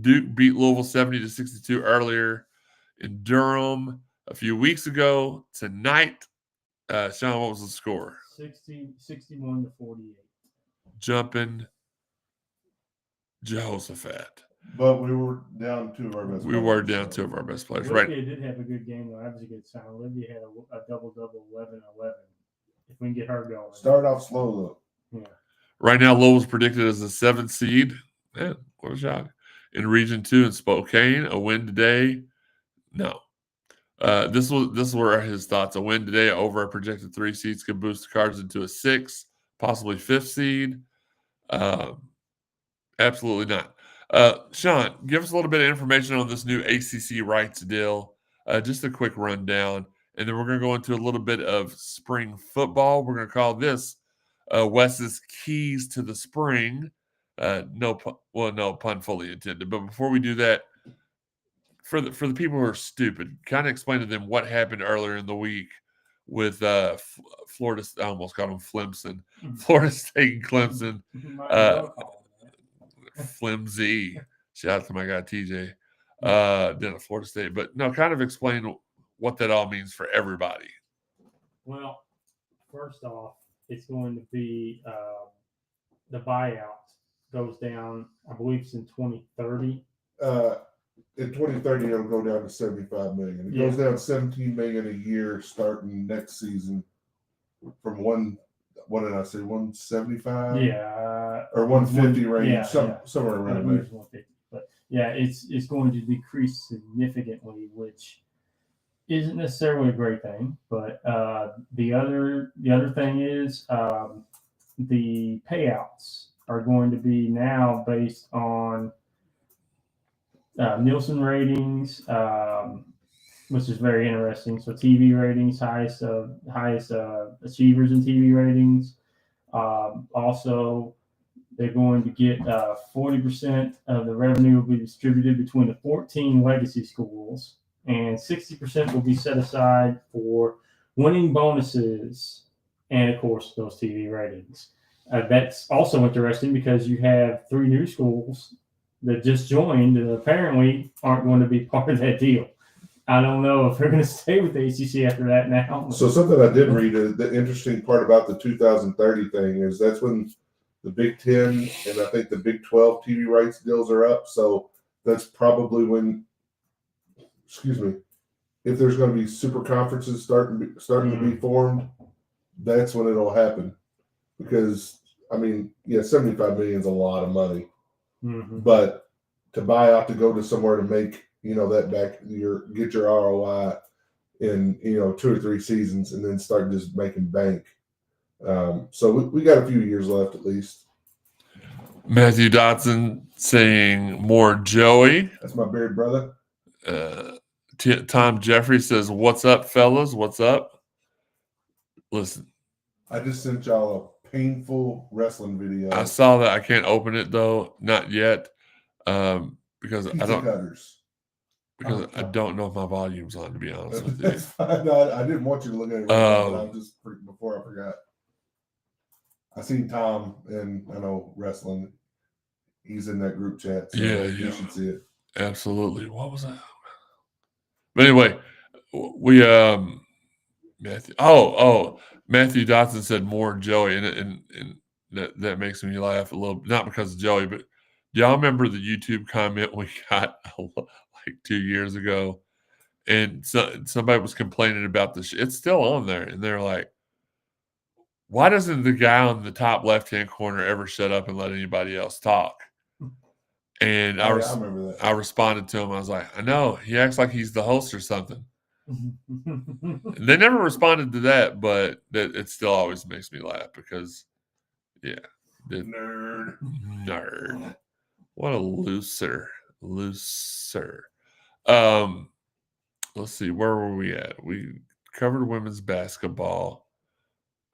Duke beat Louisville 70-62 earlier in Durham a few weeks ago. Tonight, Sean, what was the score? 61-48. Jumping Jehoshaphat. But we were down 2 of our best players. We were down 2 of our best players. Olivia Right. did have a good game, though. That was a good sign. Olivia had a double-double, 11-11. If we can get her going. Start off slow, though. Yeah. Right now, Louisville's predicted as the 7th seed. Man, what a shock. In Region 2 in Spokane, a win today. No. This were his thoughts. A win today over a projected 3 seeds could boost the Cards into a 6th, possibly 5th seed. Absolutely not. Sean, give us a little bit of information on this new ACC rights deal. Just a quick rundown. And then we're going to go into a little bit of spring football. We're going to call this Wes's Keys to the Spring. No pun fully intended. But before we do that, for the people who are stupid, kind of explain to them what happened earlier in the week with Florida. I almost called him Flemson. Florida State and Clemson. Flimsy. Shout out to my guy TJ. Then at Florida State. But no, kind of explain what that all means for everybody. Well, first off, it's going to be the buyout goes down, I believe it's in 2030. In 2030, it'll go down to $75 million. It goes down $17 million a year starting next season from what did I say, 175? Yeah. Or 150 range, somewhere around there. 150. But yeah, it's going to decrease significantly, which isn't necessarily a great thing. But the other thing is the payouts are going to be now based on Nielsen ratings, which is very interesting. So TV ratings, highest achievers in TV ratings. Also, they're going to get 40% of the revenue will be distributed between the 14 legacy schools, and 60% will be set aside for winning bonuses and, of course, those TV ratings. That's also interesting because you have 3 new schools that just joined and apparently aren't going to be part of that deal. I don't know if they're going to stay with the ACC after that now. So something I did read, the interesting part about the 2030 thing is that's when the Big 10 and I think the Big 12 TV rights deals are up. So that's probably when, if there's going to be super conferences starting to be formed, that's when it'll happen. Because, I mean, 75 million is a lot of money. Mm-hmm. But to buy out to go to somewhere to make, that back, get your ROI in, 2 or 3 seasons and then start just making bank. So we got a few years left at least. Matthew Dotson saying more Joey. That's my beard brother. Tom Jeffrey says, "What's up, fellas? What's up?" Listen, I just sent y'all a painful wrestling video. I saw that. I can't open it though, not yet, because I don't know if my volume's on. To be honest with you, That's fine. No, I didn't want you to look at it. But I just before I forgot. I seen Tom, and I know wrestling. He's in that group chat. So you should see it. Absolutely. What was that? But anyway, we Matthew. Matthew Dotson said more Joey, and that makes me laugh a little. Not because of Joey, but do y'all remember the YouTube comment we got like 2 years ago? And somebody was complaining about this. It's still on there, and they're like, why doesn't the guy on the top left-hand corner ever shut up and let anybody else talk? And I remember that. I responded to him. I was like, I know. He acts like he's the host or something. They never responded to that, but it still always makes me laugh because, yeah. Nerd. What a loser. Let's see. Where were we at? We covered women's basketball.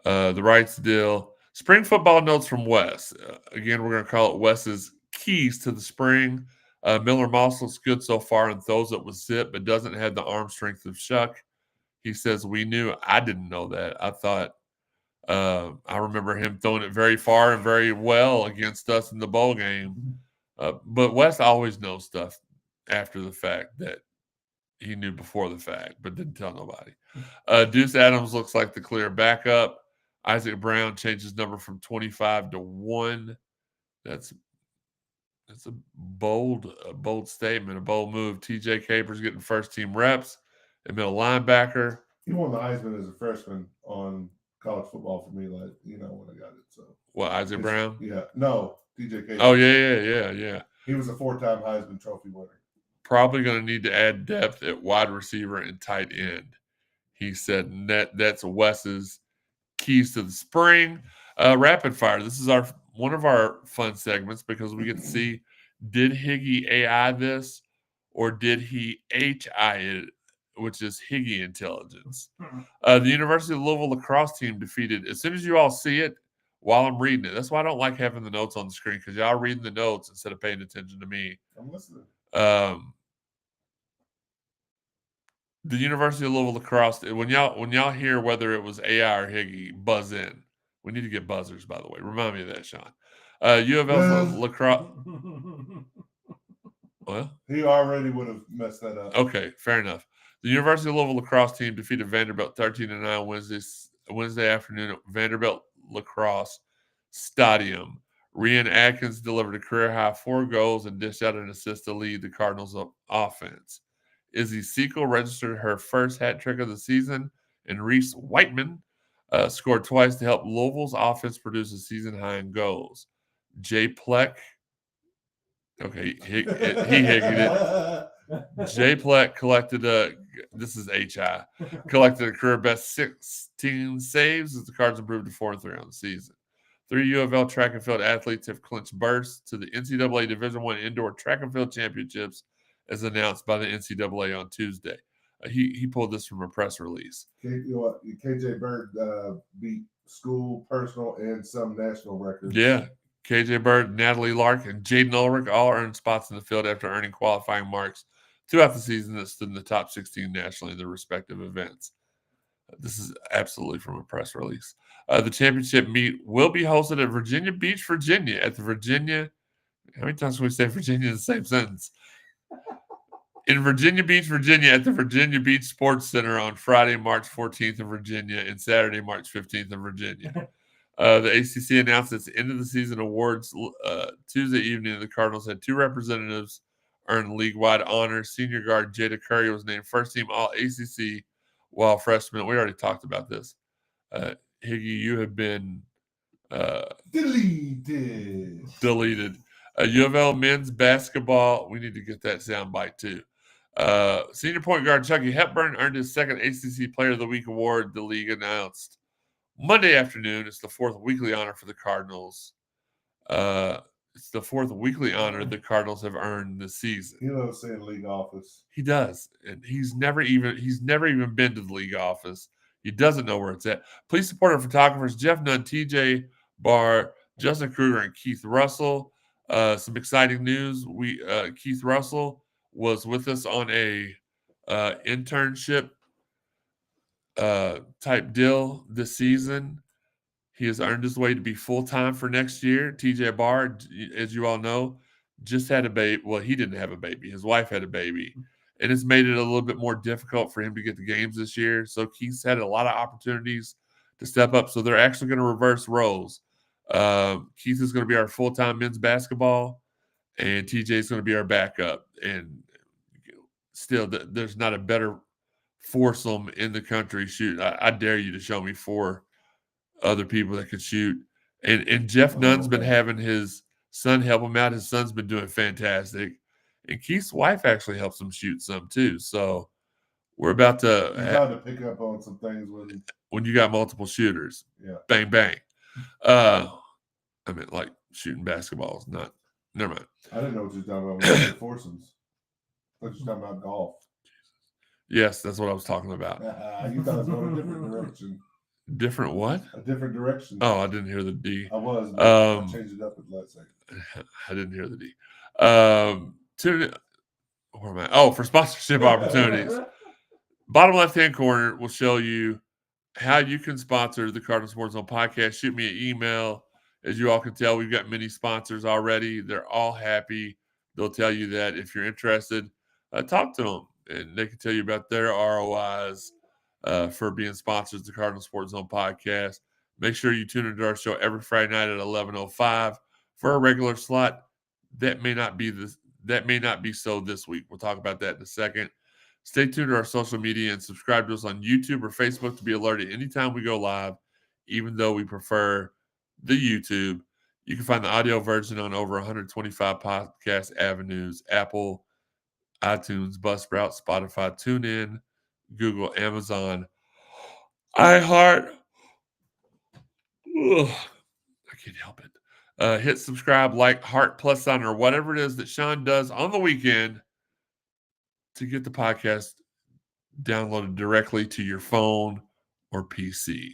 The rights deal. Spring football notes from Wes. Again, we're going to call it Wes's keys to the spring. Miller Moss looks good so far and throws it with zip, but doesn't have the arm strength of Shuck. He says, we knew. I didn't know that. I thought, I remember him throwing it very far and very well against us in the bowl game. But Wes always knows stuff after the fact that he knew before the fact, but didn't tell nobody. Deuce Adams looks like the clear backup. Isaac Brown changed his number from 25 to 1. That's a bold statement, a bold move. TJ Capers getting first-team reps and middle linebacker. He won the Heisman as a freshman on college football for me, when I got it. So what, Isaac Brown? Yeah. No, TJ Capers. Oh, yeah. He was a 4-time Heisman Trophy winner. Probably going to need to add depth at wide receiver and tight end. He said that's Wes's keys to the spring. Rapid fire. This is one of our fun segments because we get to see, did Higgy AI this or did he HI it, which is Higgy intelligence. The University of Louisville lacrosse team defeated, as soon as you all see it, while I'm reading it. That's why I don't like having the notes on the screen, because y'all reading the notes instead of paying attention to me. I'm listening. The University of Louisville lacrosse, when y'all hear whether it was AI or Higgy, buzz in. We need to get buzzers, by the way. Remind me of that, Sean. U of L lacrosse. Well, he already would have messed that up. Okay, fair enough. The University of Louisville lacrosse team defeated Vanderbilt 13-9 Wednesday afternoon at Vanderbilt Lacrosse Stadium. Rian Atkins delivered a career-high 4 goals and dished out an assist to lead the Cardinals' offense. Izzy Sequel registered her first hat trick of the season, and Reese Whiteman scored twice to help Louisville's offense produce a season high in goals. Jay Pleck, okay, he higgied it. Jay Pleck collected this is HI, collected a career best 16 saves as the Cards improved to 4-3 on the season. 3 U of L track and field athletes have clinched berths to the NCAA Division I Indoor Track and Field Championships, as announced by the NCAA on Tuesday. He pulled this from a press release. KJ Bird beat school, personal, and some national records. Yeah. KJ Bird, Natalie Lark, and Jaden Ulrich all earned spots in the field after earning qualifying marks throughout the season that stood in the top 16 nationally in their respective events. This is absolutely from a press release. The championship meet will be hosted at Virginia Beach, Virginia, at the Virginia. How many times can we say Virginia in the same sentence? In Virginia Beach, Virginia, at the Virginia Beach Sports Center on Friday, March 14th in Virginia, and Saturday, March 15th in Virginia. The ACC announced its end of the season awards Tuesday evening. The Cardinals had 2 representatives earn league-wide honors. Senior guard Jada Curry was named first-team All-ACC, while freshman, we already talked about this. Higgy, you have been deleted. U of L men's basketball, we need to get that soundbite too. Senior point guard Chucky Hepburn earned his second ACC Player of the Week award, the league announced Monday afternoon. It's the 4th weekly honor for the Cardinals. It's the 4th weekly honor the Cardinals have earned this season. He loves saying league office. He does, and he's never even been to the league office. He doesn't know where it's at. Please support our photographers Jeff Nunn, TJ Barr, Justin Kruger, and Keith Russell. Some exciting news. Keith Russell was with us on a internship type deal this season. He has earned his way to be full-time for next year. TJ Barr, as you all know, just had a baby. Well, he didn't have a baby. His wife had a baby. And it's made it a little bit more difficult for him to get the games this year. So Keith's had a lot of opportunities to step up. So they're actually going to reverse roles. Keith is going to be our full-time men's basketball, and TJ is going to be our backup. And still, there's not a better foursome in the country. Shoot, I dare you to show me 4 other people that could shoot. And Jeff Nunn's been having his son help him out. His son's been doing fantastic. And Keith's wife actually helps him shoot some too. So we're about to You got to pick up on some things when you got multiple shooters. Yeah. Bang, bang. I mean, like shooting basketballs, not. Never mind. I didn't know what you were talking about when you said foursomes. I thought you were talking about golf. Yes, that's what I was talking about. You thought it was going a different direction. Different what? A different direction. Oh, I didn't hear the D. I was. But I changed it up at the last second. I didn't hear the D. Where am I? Oh, for sponsorship opportunities. Bottom left-hand corner will show you how you can sponsor the Cardinal Sports Zone podcast. Shoot me an email. As you all can tell, we've got many sponsors already. They're all happy. They'll tell you that if you're interested, talk to them, and they can tell you about their ROIs for being sponsors of the Cardinal Sports Zone podcast. Make sure you tune into our show every Friday night at 11:05 for a regular slot. That may not be so this week. We'll talk about that in a second. Stay tuned to our social media and subscribe to us on YouTube or Facebook to be alerted anytime we go live, even though we prefer the YouTube. You can find the audio version on over 125 podcast avenues: Apple, iTunes, Buzzsprout, Spotify, TuneIn, Google, Amazon, iHeart. Ugh, I can't help it. Hit subscribe, like, heart, plus sign, or whatever it is that Sean does on the weekend to get the podcast downloaded directly to your phone or PC.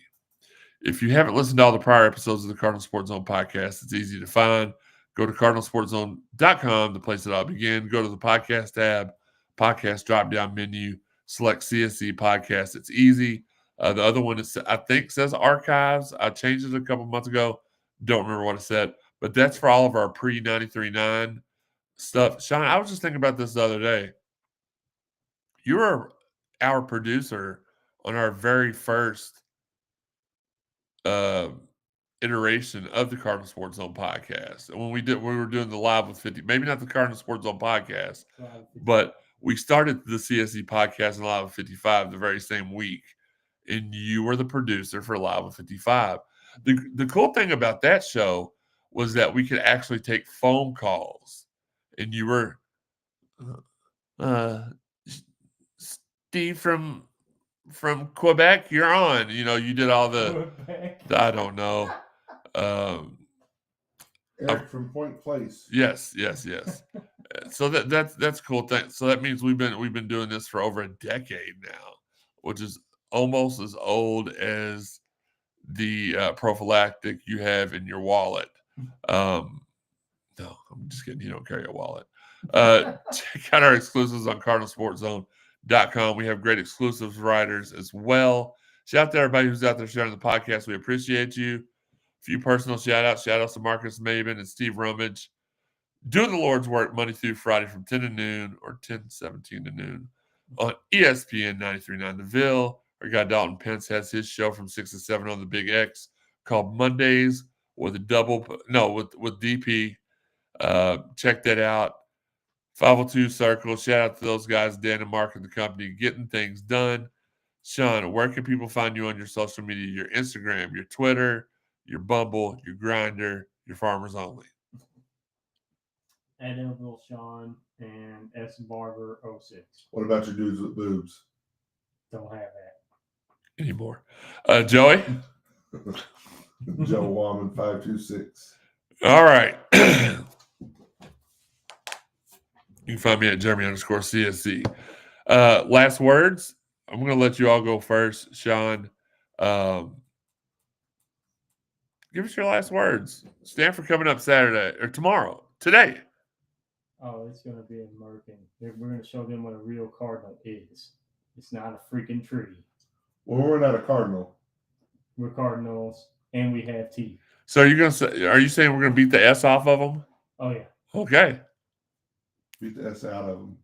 If you haven't listened to all the prior episodes of the Cardinal Sports Zone podcast, it's easy to find. Go to cardinalsportszone.com, the place that I'll begin. Go to the podcast tab, podcast drop-down menu, select CSZ Podcast. It's easy. The other one is, I think, says archives. I changed it a couple months ago. Don't remember what it said. But that's for all of our pre-93.9 stuff. Sean, I was just thinking about this the other day. You were our producer on our very first iteration of the Cardinal Sports Zone podcast. And when we were doing the live with 50, maybe not the Cardinal Sports Zone podcast, but we started the CSZ podcast and Live with 55 the very same week. And you were the producer for Live with 55. The cool thing about that show was that we could actually take phone calls. And you were Steve from Quebec, you're on. You know, you did all the I don't know. Eric from Point Place. Yes. So that's cool thing. So that means we've been doing this for over a decade now, which is almost as old as the prophylactic you have in your wallet. No, I'm just kidding. You don't carry a wallet. Check out our exclusives on cardinalsportszone.com. We have great exclusives writers as well. Shout out to everybody who's out there sharing the podcast. We appreciate you. A few personal shout outs to Marcus Maben and Steve Rummage. Doing the Lord's work Monday through Friday from 10 to noon or 10:17 to noon on ESPN 93.9 The Ville. Our guy Dalton Pence has his show from 6 to 7 on the Big X called Mondays with with DP. Check that out. 502 Circle. Shout out to those guys, Dan and Mark and the company, getting things done. Sean, where can people find you on your social media? Your Instagram, your Twitter, your Bumble, your Grindr, your Farmers Only. At Elville Sean and S Barber 06. What about your dudes with boobs? Don't have that anymore. Joey? Joe Wallman 526. All right. You can find me at Jeremy_CSC. Last words. I'm going to let you all go first. Sean, give us your last words. Stanford coming up Saturday or today. Oh, it's going to be American. We're going to show them what a real Cardinal is. It's not a freaking tree. Well, we're not a Cardinal. We're Cardinals, and we have teeth. So are you saying we're going to beat the S off of them? Oh, yeah. Okay. Beat the S out of them.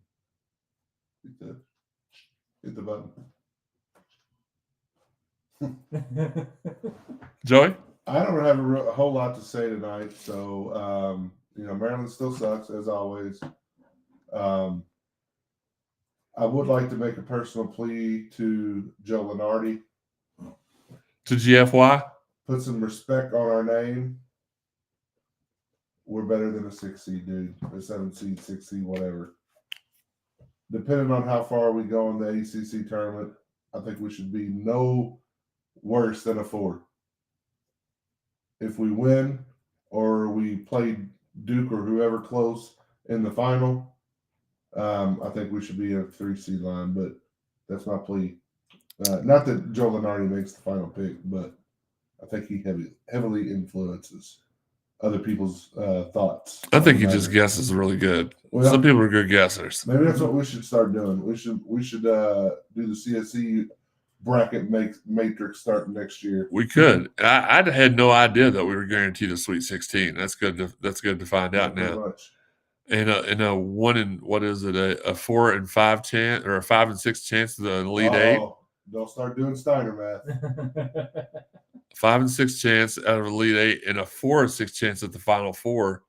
Hit the button. Joey? I don't have a whole lot to say tonight. So, Maryland still sucks, as always. I would like to make a personal plea to Joe Lenardi. To GFY? put some respect on our name, we're better than a 6 seed, dude. A 7 seed, 6 seed, whatever. Depending on how far we go in the ACC tournament, I think we should be no worse than a 4. If we win or we play Duke or whoever close in the final, I think we should be a 3 seed line, but that's my plea. Not that Joe Lenardi makes the final pick, but I think he heavily influences other people's thoughts. I think he just guesses really good. Well, some people are good guessers. Maybe that's what we should start doing. We should do the CSZ bracket matrix starting next year. We could. I had no idea that we were guaranteed a Sweet 16. That's good to find out now. Much. And a 1 in what is it? A 4 and 5 chance or a 5 and 6 chance of the Elite 8. Don't start doing Steiner math. 5 and 6 chance out of Elite 8 and a 4 and 6 chance at the Final Four.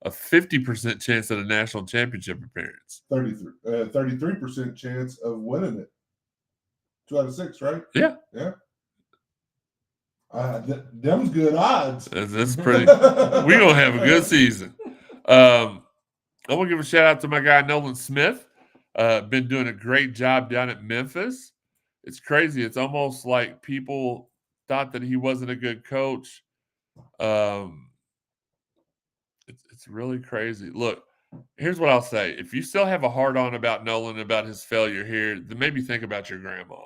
A 50% chance at a national championship appearance. 33% chance of winning it. 2 out of 6, right? Yeah. Them's good odds. That's pretty. We're gonna have a good season. I'm gonna give a shout out to my guy Nolan Smith. Been doing a great job down at Memphis. It's crazy. It's almost like people thought that he wasn't a good coach. It's really crazy. Look, here's what I'll say. If you still have a hard-on about Nolan, about his failure here, then maybe think about your grandma.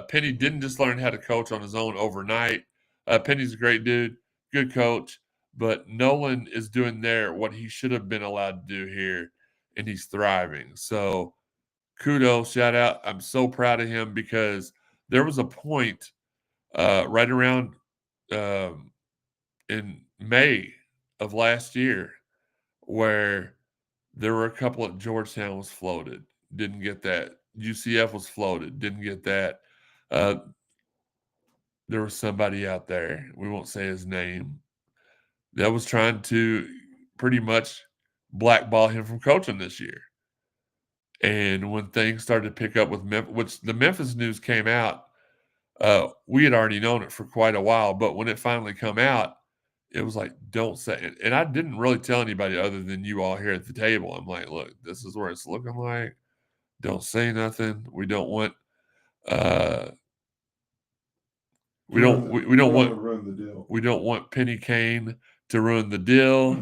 Penny didn't just learn how to coach on his own overnight. Penny's a great dude, good coach, but Nolan is doing there what he should have been allowed to do here, and he's thriving. So kudos, shout out. I'm so proud of him because there was a point right around in May of last year where there were a couple at Georgetown was floated. Didn't get that. UCF was floated. Didn't get that. There was somebody out there, we won't say his name, that was trying to pretty much blackball him from coaching this year. And when things started to pick up with Memphis, which the Memphis news came out, we had already known it for quite a while, but when it finally come out, it was like, don't say it. And I didn't really tell anybody other than you all here at the table. I'm like, look, this is where it's looking like. Don't say nothing. We don't want we don't want Penny Kane to ruin the deal.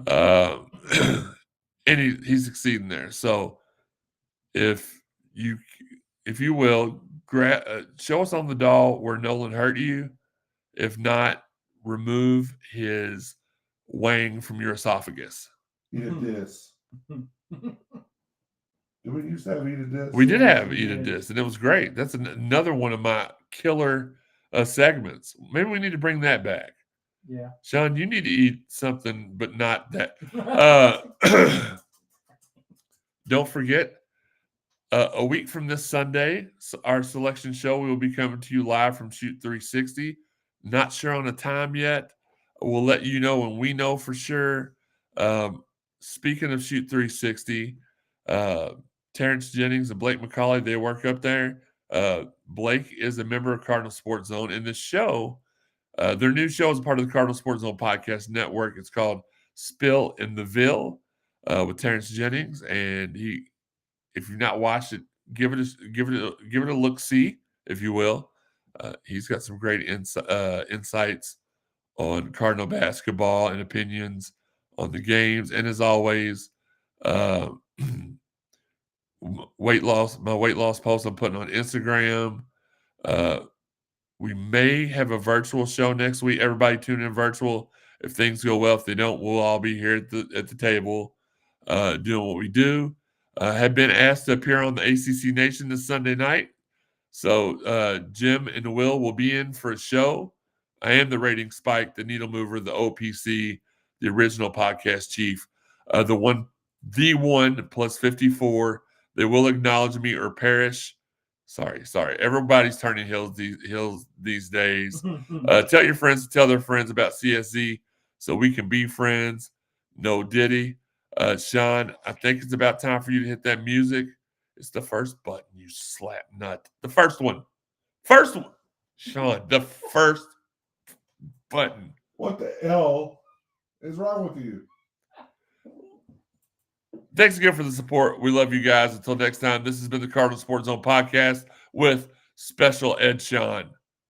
And he's succeeding there. So if you will, show us on the doll where Nolan hurt you. If not, remove his wang from your esophagus. Eat a disc. Did we used to have eat a disc? We did have eat a disc, and it was great. That's another one of my killer segments. Maybe we need to bring that back. Yeah. Sean, you need to eat something, but not that. Don't forget, a week from this Sunday, our selection show, we will be coming to you live from Shoot 360. Not sure on a time yet. We'll let you know when we know for sure. Speaking of Shoot 360, Terrence Jennings and Blake McCauley, they work up there. Blake is a member of Cardinal Sports Zone. In this show, their new show is part of the Cardinal Sports Zone podcast network. It's called Spill in the Ville with Terrence Jennings. And if you've not watched it, give it a look-see, if you will. He's got some great insights on Cardinal basketball and opinions on the games. And as always, my weight loss post I'm putting on Instagram. We may have a virtual show next week. Everybody tune in virtual. If things go well, if they don't, we'll all be here at the table doing what we do. Have been asked to appear on the ACC Nation this Sunday night. So Jim and Will be in for a show. I am the rating spike, the needle mover, the OPC, the original podcast chief, the one plus 54. They will acknowledge me or perish. Sorry. Everybody's turning heels these days. Tell your friends to tell their friends about CSZ so we can be friends. No Diddy. Sean, I think it's about time for you to hit that music. It's the first button, you slap nut. The first one. Sean, the first button. What the hell is wrong with you? Thanks again for the support. We love you guys. Until next time, this has been the Cardinal Sports Zone podcast with Special Ed Shawn.